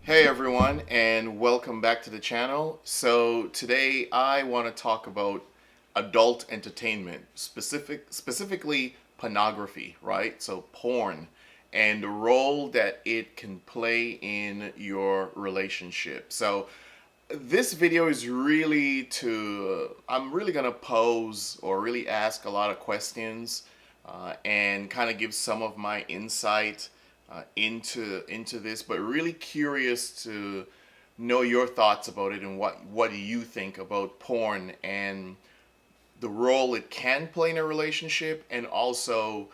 Hey everyone, and welcome back to the channel. So today I want to talk about adult entertainment, specifically pornography, right? So porn and the role that it can play in your relationship. So this video is really I'm really gonna pose or really ask a lot of questions and kind of give some of my insight into this, but really curious to know your thoughts about it and what do you think about porn and the role it can play in a relationship, and also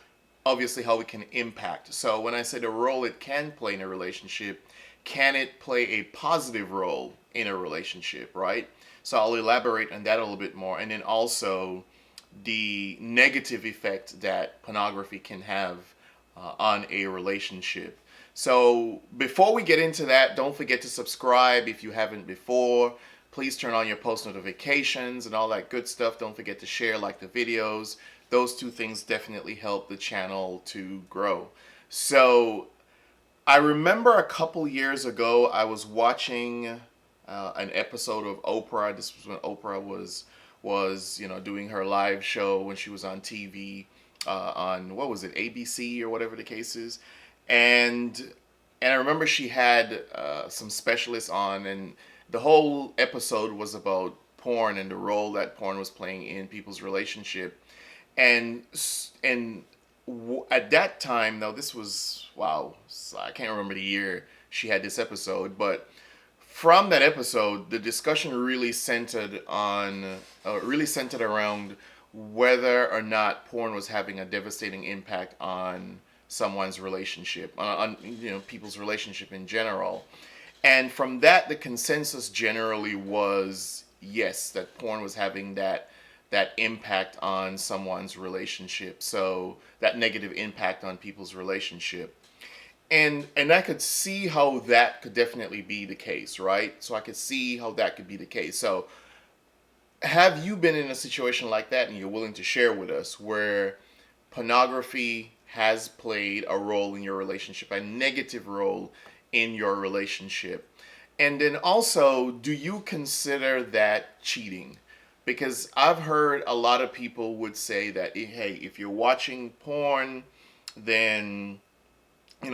obviously how it can impact. So when I say the role it can play in a relationship, can it play a positive role in a relationship, right? So I'll elaborate on that a little bit more, and then also the negative effect that pornography can have on a relationship. So before we get into that, don't forget to subscribe if you haven't before. Please turn on your post notifications and all that good stuff. Don't forget to share, like the videos. Those two things definitely help the channel to grow. So I remember a couple years ago, I was watching an episode of Oprah. This was when Oprah was doing her live show when she was on TV on, what was it, ABC or whatever the case is, and I remember she had some specialists on, and the whole episode was about porn and the role that porn was playing in people's relationship, and at that time, now this was, wow, I can't remember the year she had this episode, but from that episode, the discussion really centered around whether or not porn was having a devastating impact on someone's relationship, on people's relationship in general. And from that, the consensus generally was yes, that porn was having that impact on someone's relationship. So that negative impact on people's relationship. And I could see how that could definitely be the case, right? So I could see how that could be the case. So have you been in a situation like that, and you're willing to share with us, where pornography has played a role in your relationship, a negative role in your relationship? And then also, do you consider that cheating? Because I've heard a lot of people would say that, hey, if you're watching porn, then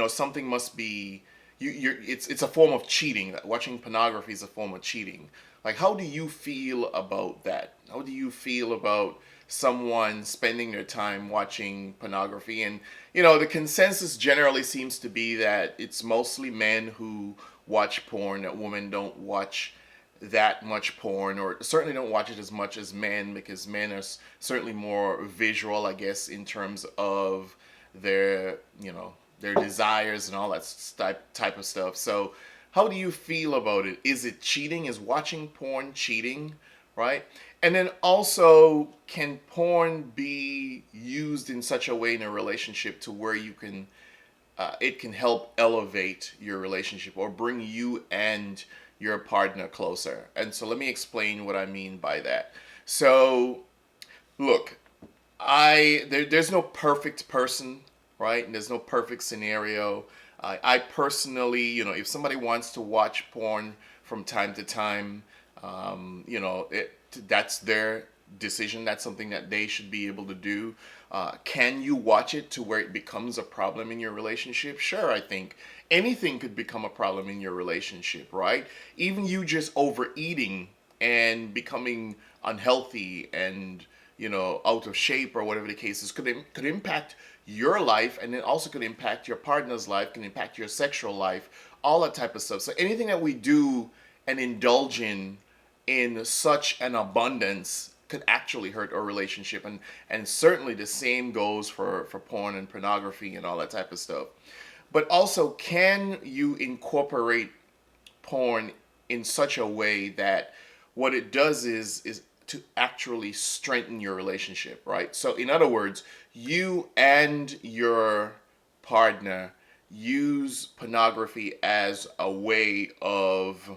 something must be, it's a form of cheating. That watching pornography is a form of cheating. Like, how do you feel about that? How do you feel about someone spending their time watching pornography? And the consensus generally seems to be that it's mostly men who watch porn, that women don't watch that much porn, or certainly don't watch it as much as men, because men are certainly more visual, I guess, in terms of their their desires and all that type of stuff. So how do you feel about it? Is it cheating? Is watching porn cheating? Right? And then also, can porn be used in such a way in a relationship to where it can help elevate your relationship or bring you and your partner closer? And so let me explain what I mean by that. So look, there's no perfect person, right? And there's no perfect scenario. I personally, if somebody wants to watch porn from time to time, that's their decision. That's something that they should be able to do. Can you watch it to where it becomes a problem in your relationship? Sure, I think anything could become a problem in your relationship, right? Even you just overeating and becoming unhealthy and out of shape or whatever the case is could impact your life, and then also could impact your partner's life, can impact your sexual life, all that type of stuff. So anything that we do and indulge in such an abundance could actually hurt our relationship, and certainly the same goes for porn and pornography and all that type of stuff. But also, can you incorporate porn in such a way that what it does is to actually strengthen your relationship, right? So in other words, you and your partner use pornography as a way of,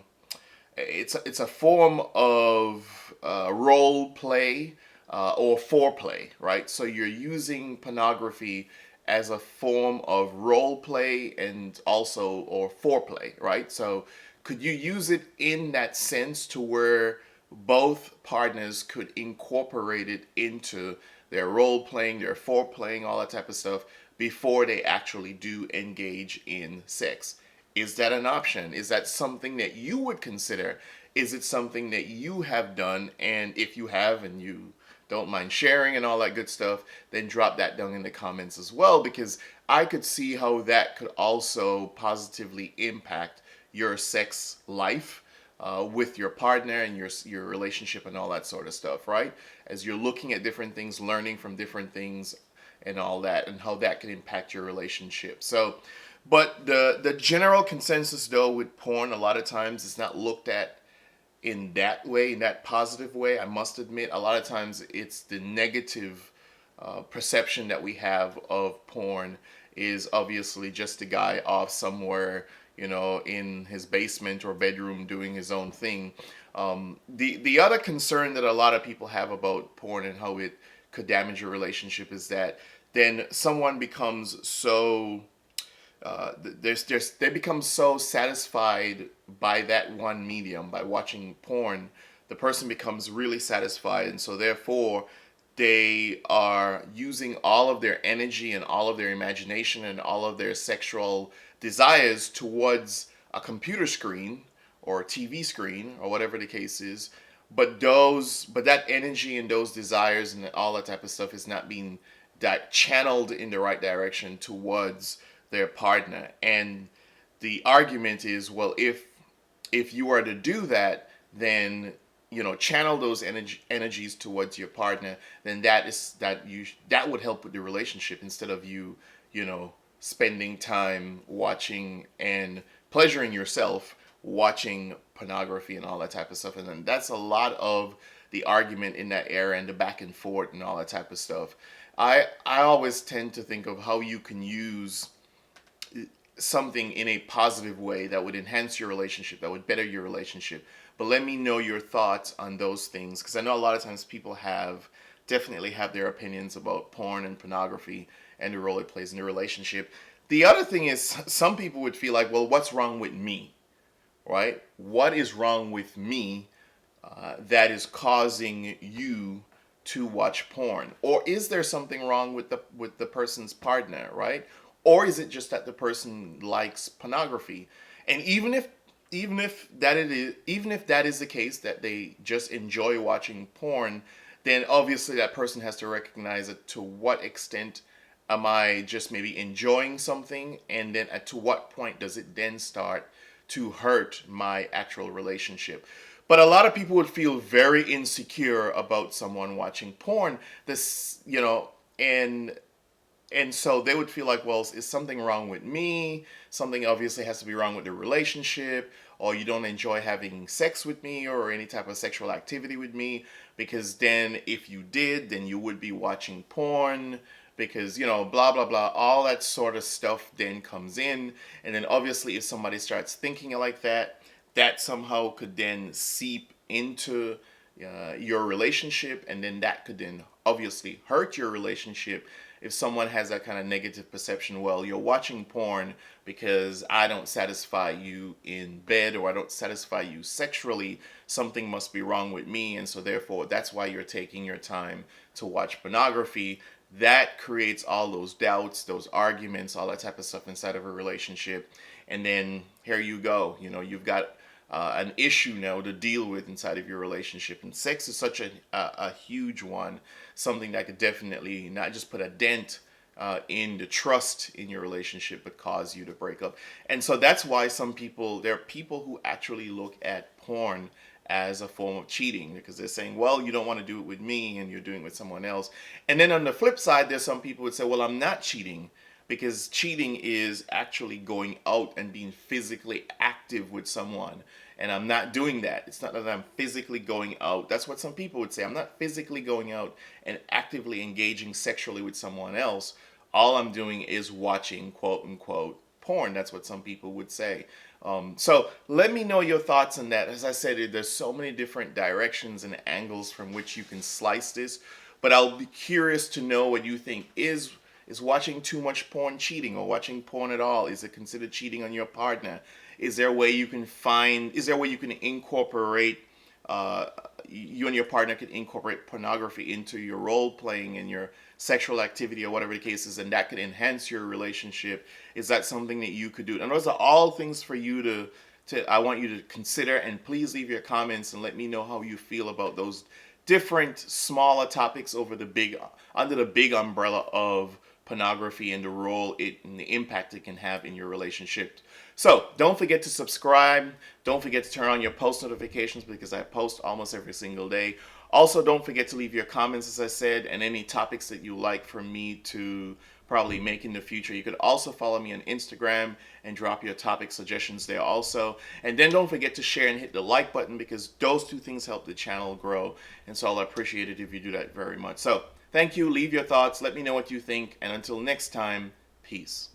it's a form of role play or foreplay, right? So you're using pornography as a form of role play and also or foreplay, right? So could you use it in that sense to where both partners could incorporate it into their role playing, their foreplaying, all that type of stuff before they actually do engage in sex? Is that an option? Is that something that you would consider? Is it something that you have done? And if you have and you don't mind sharing and all that good stuff, then drop that down in the comments as well, because I could see how that could also positively impact your sex life with your partner and your relationship and all that sort of stuff, right? As you're looking at different things, learning from different things and all that, and how that can impact your relationship. So, but the general consensus though with porn, a lot of times it's not looked at in that way, in that positive way. I must admit, a lot of times it's the negative perception that we have of porn is obviously just a guy off somewhere, in his basement or bedroom doing his own thing. The other concern that a lot of people have about porn and how it could damage your relationship is that then someone becomes so they become so satisfied by that one medium, by watching porn. The person becomes really satisfied, and so therefore they are using all of their energy and all of their imagination and all of their sexual desires towards a computer screen or a TV screen or whatever the case is. But that energy and those desires and all that type of stuff is not being that channeled in the right direction towards their partner. And the argument is, well, if you are to do that, then channel those energies towards your partner, then that would help with the relationship, instead of you spending time watching and pleasuring yourself watching pornography and all that type of stuff. And then that's a lot of the argument in that era and the back and forth and all that type of stuff. I always tend to think of how you can use something in a positive way that would enhance your relationship, that would better your relationship. But let me know your thoughts on those things, because I know a lot of times people definitely have their opinions about porn and pornography and the role it plays in the relationship. The other thing is, some people would feel like, well, what's wrong with me, right? What is wrong with me that is causing you to watch porn? Or is there something wrong with the person's partner, right? Or is it just that the person likes pornography? And even if that is the case, that they just enjoy watching porn, then obviously that person has to recognize it. To what extent am I just maybe enjoying something, and then to what point does it then start to hurt my actual relationship? But a lot of people would feel very insecure about someone watching porn. And so they would feel like, well, is something wrong with me? Something obviously has to be wrong with the relationship, or you don't enjoy having sex with me or any type of sexual activity with me, because then if you did, then you would be watching porn, because, blah, blah, blah, all that sort of stuff then comes in. And then obviously if somebody starts thinking like that, that somehow could then seep into your relationship, and then that could then obviously hurt your relationship. If someone has that kind of negative perception, well, you're watching porn because I don't satisfy you in bed, or I don't satisfy you sexually, something must be wrong with me, and so therefore that's why you're taking your time to watch pornography. That creates all those doubts, those arguments, all that type of stuff inside of a relationship. And then here you go, you've got an issue now to deal with inside of your relationship. And sex is such a huge one, something that could definitely not just put a dent in the trust in your relationship, but cause you to break up. And so that's why there are people who actually look at porn as a form of cheating, because they're saying, well, you don't want to do it with me and you're doing it with someone else. And then on the flip side, there's some people who would say, well, I'm not cheating, because cheating is actually going out and being physically active with someone. And I'm not doing that. It's not that I'm physically going out. That's what some people would say. I'm not physically going out and actively engaging sexually with someone else. All I'm doing is watching, quote unquote, porn. That's what some people would say. So let me know your thoughts on that. As I said, there's so many different directions and angles from which you can slice this. But I'll be curious to know what you think is Is watching too much porn cheating, or watching porn at all? Is it considered cheating on your partner? Is there a way you can incorporate, uh, you and your partner can incorporate pornography into your role playing and your sexual activity or whatever the case is, and that could enhance your relationship? Is that something that you could do? And those are all things for you to I want you to consider, and please leave your comments and let me know how you feel about those different smaller topics under the big umbrella of pornography and the role it and the impact it can have in your relationship. So don't forget to subscribe. Don't forget to turn on your post notifications, because I post almost every single day. Also, don't forget to leave your comments, as I said, and any topics that you like for me to probably make in the future. You could also follow me on Instagram and drop your topic suggestions there also. And then don't forget to share and hit the like button, because those two things help the channel grow. And so I'll appreciate it if you do that very much. So thank you. Leave your thoughts. Let me know what you think. And until next time, peace.